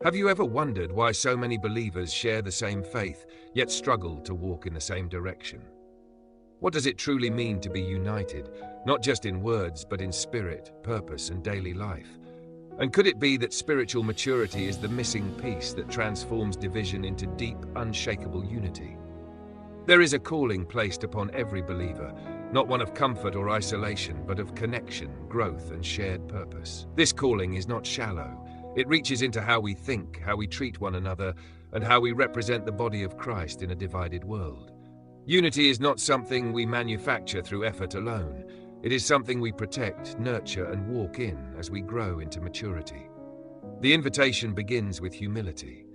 Have you ever wondered why so many believers share the same faith, yet struggle to walk in the same direction? What does it truly mean to be united, not just in words, but in spirit, purpose, and daily life? And could it be that spiritual maturity is the missing piece that transforms division into deep, unshakable unity? There is a calling placed upon every believer, not one of comfort or isolation, but of connection, growth, and shared purpose. This calling is not shallow. It reaches into how we think, how we treat one another, and how we represent the body of Christ in a divided world. Unity is not something we manufacture through effort alone. It is something we protect, nurture, and walk in as we grow into maturity. The invitation begins with humility.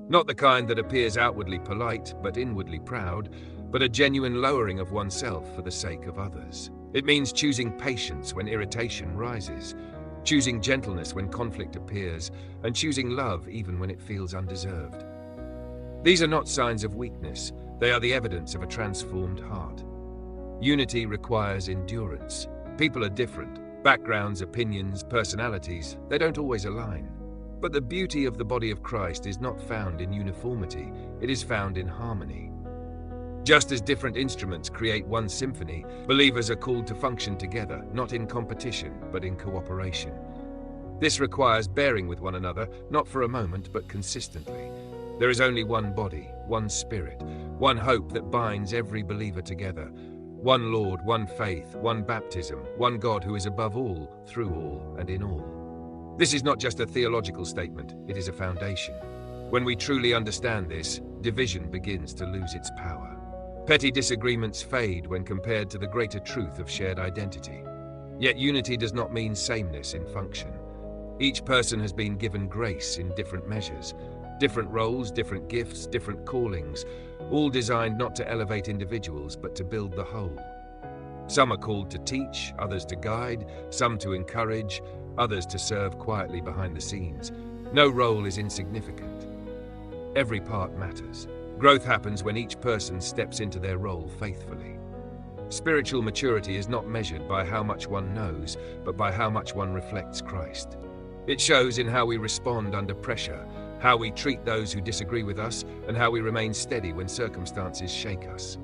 Not the kind that appears outwardly polite, but inwardly proud, but a genuine lowering of oneself for the sake of others. It means choosing patience when irritation rises, choosing gentleness when conflict appears, and choosing love even when it feels undeserved. These are not signs of weakness, they are the evidence of a transformed heart. Unity requires endurance. People are different. Backgrounds, opinions, personalities, they don't always align. But the beauty of the body of Christ is not found in uniformity, it is found in harmony. Just as different instruments create one symphony, believers are called to function together, not in competition, but in cooperation. This requires bearing with one another, not for a moment, but consistently. There is only one body, one spirit, one hope that binds every believer together. One Lord, one faith, one baptism, one God who is above all, through all, and in all. This is not just a theological statement, it is a foundation. When we truly understand this, division begins to lose its power. Petty disagreements fade when compared to the greater truth of shared identity. Yet unity does not mean sameness in function. Each person has been given grace in different measures, different roles, different gifts, different callings, all designed not to elevate individuals but to build the whole. Some are called to teach, others to guide, some to encourage, others to serve quietly behind the scenes. No role is insignificant. Every part matters. Growth happens when each person steps into their role faithfully. Spiritual maturity is not measured by how much one knows, but by how much one reflects Christ. It shows in how we respond under pressure, how we treat those who disagree with us, and how we remain steady when circumstances shake us.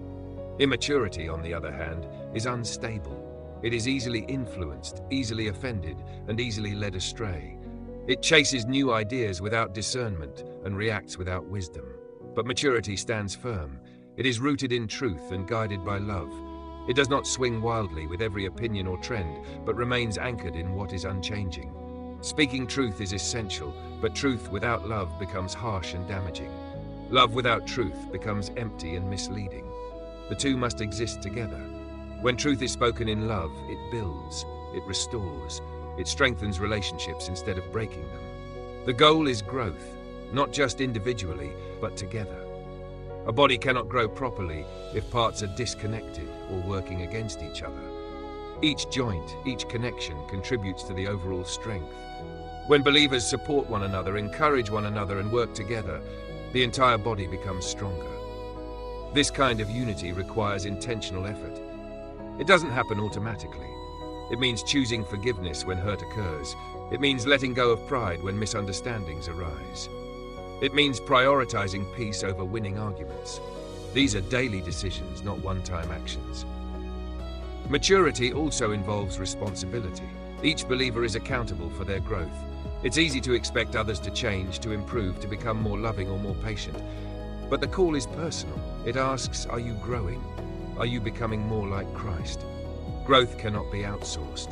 Immaturity, on the other hand, is unstable. It is easily influenced, easily offended, and easily led astray. It chases new ideas without discernment and reacts without wisdom. But maturity stands firm. It is rooted in truth and guided by love. It does not swing wildly with every opinion or trend, but remains anchored in what is unchanging. Speaking truth is essential, but truth without love becomes harsh and damaging. Love without truth becomes empty and misleading. The two must exist together. When truth is spoken in love, it builds, it restores, it strengthens relationships instead of breaking them. The goal is growth, not just individually, but together. A body cannot grow properly if parts are disconnected or working against each other. Each joint, each connection contributes to the overall strength. When believers support one another, encourage one another, and work together, the entire body becomes stronger. This kind of unity requires intentional effort. It doesn't happen automatically. It means choosing forgiveness when hurt occurs. It means letting go of pride when misunderstandings arise. It means prioritizing peace over winning arguments. These are daily decisions, not one-time actions. Maturity also involves responsibility. Each believer is accountable for their growth. It's easy to expect others to change, to improve, to become more loving or more patient. But the call is personal. It asks, are you growing? Are you becoming more like Christ? Growth cannot be outsourced.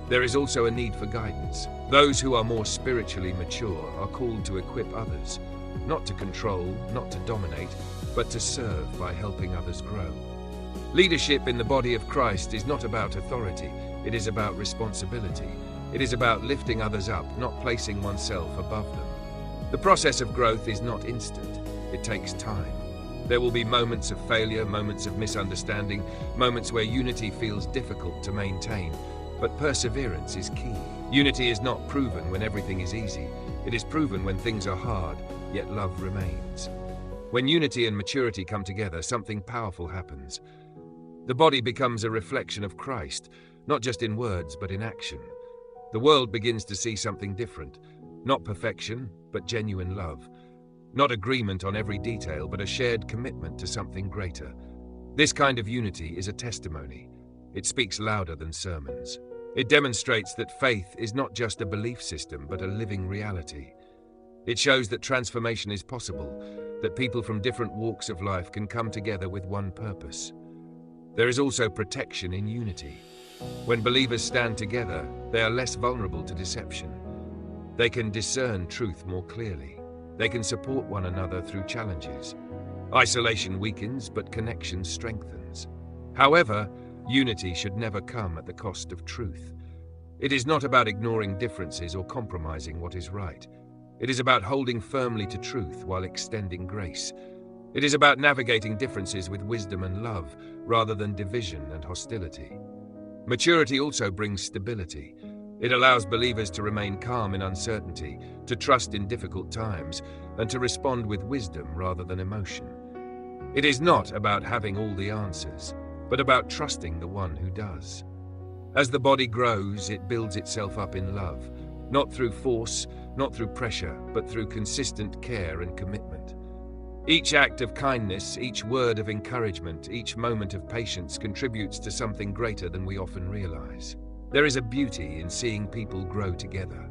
There is also a need for guidance. Those who are more spiritually mature are called to equip others, not to control, not to dominate, but to serve by helping others grow. Leadership in the body of Christ is not about authority, it is about responsibility. It is about lifting others up, not placing oneself above them. The process of growth is not instant, it takes time. There will be moments of failure, moments of misunderstanding, moments where unity feels difficult to maintain, but perseverance is key. Unity is not proven when everything is easy. It is proven when things are hard, yet love remains. When unity and maturity come together, something powerful happens. The body becomes a reflection of Christ, not just in words, but in action. The world begins to see something different. Not perfection, but genuine love. Not agreement on every detail, but a shared commitment to something greater. This kind of unity is a testimony. It speaks louder than sermons. It demonstrates that faith is not just a belief system, but a living reality. It shows that transformation is possible, that people from different walks of life can come together with one purpose. There is also protection in unity. When believers stand together, they are less vulnerable to deception. They can discern truth more clearly. They can support one another through challenges. Isolation weakens, but connection strengthens. However, unity should never come at the cost of truth. It is not about ignoring differences or compromising what is right. It is about holding firmly to truth while extending grace. It is about navigating differences with wisdom and love, rather than division and hostility. Maturity also brings stability. It allows believers to remain calm in uncertainty, to trust in difficult times, and to respond with wisdom rather than emotion. It is not about having all the answers, but about trusting the one who does. As the body grows, it builds itself up in love, not through force, not through pressure, but through consistent care and commitment. Each act of kindness, each word of encouragement, each moment of patience contributes to something greater than we often realize. There is a beauty in seeing people grow together.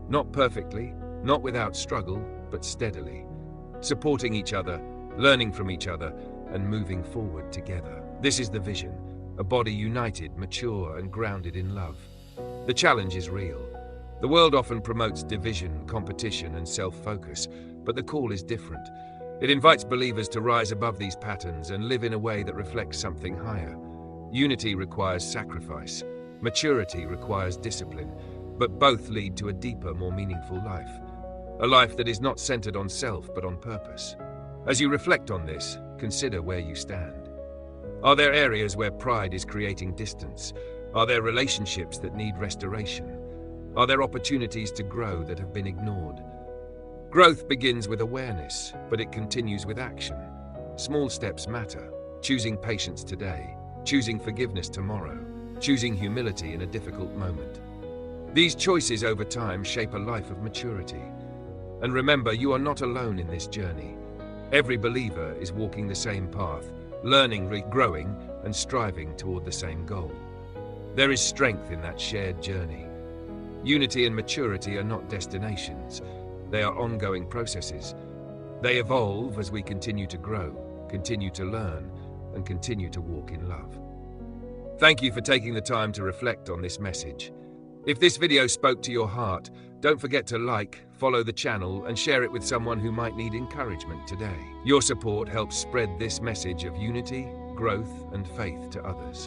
Not perfectly, not without struggle, but steadily. Supporting each other, learning from each other, and moving forward together. This is the vision, a body united, mature, and grounded in love. The challenge is real. The world often promotes division, competition, and self-focus, but the call is different. It invites believers to rise above these patterns and live in a way that reflects something higher. Unity requires sacrifice. Maturity requires discipline, but both lead to a deeper, more meaningful life. A life that is not centered on self, but on purpose. As you reflect on this, consider where you stand. Are there areas where pride is creating distance? Are there relationships that need restoration? Are there opportunities to grow that have been ignored? Growth begins with awareness, but it continues with action. Small steps matter. Choosing patience today, choosing forgiveness tomorrow, choosing humility in a difficult moment. These choices over time shape a life of maturity. And remember, you are not alone in this journey. Every believer is walking the same path, learning, growing, and striving toward the same goal. There is strength in that shared journey. Unity and maturity are not destinations. They are ongoing processes. They evolve as we continue to grow, continue to learn, and continue to walk in love. Thank you for taking the time to reflect on this message. If this video spoke to your heart, don't forget to like, follow the channel, and share it with someone who might need encouragement today. Your support helps spread this message of unity, growth, and faith to others.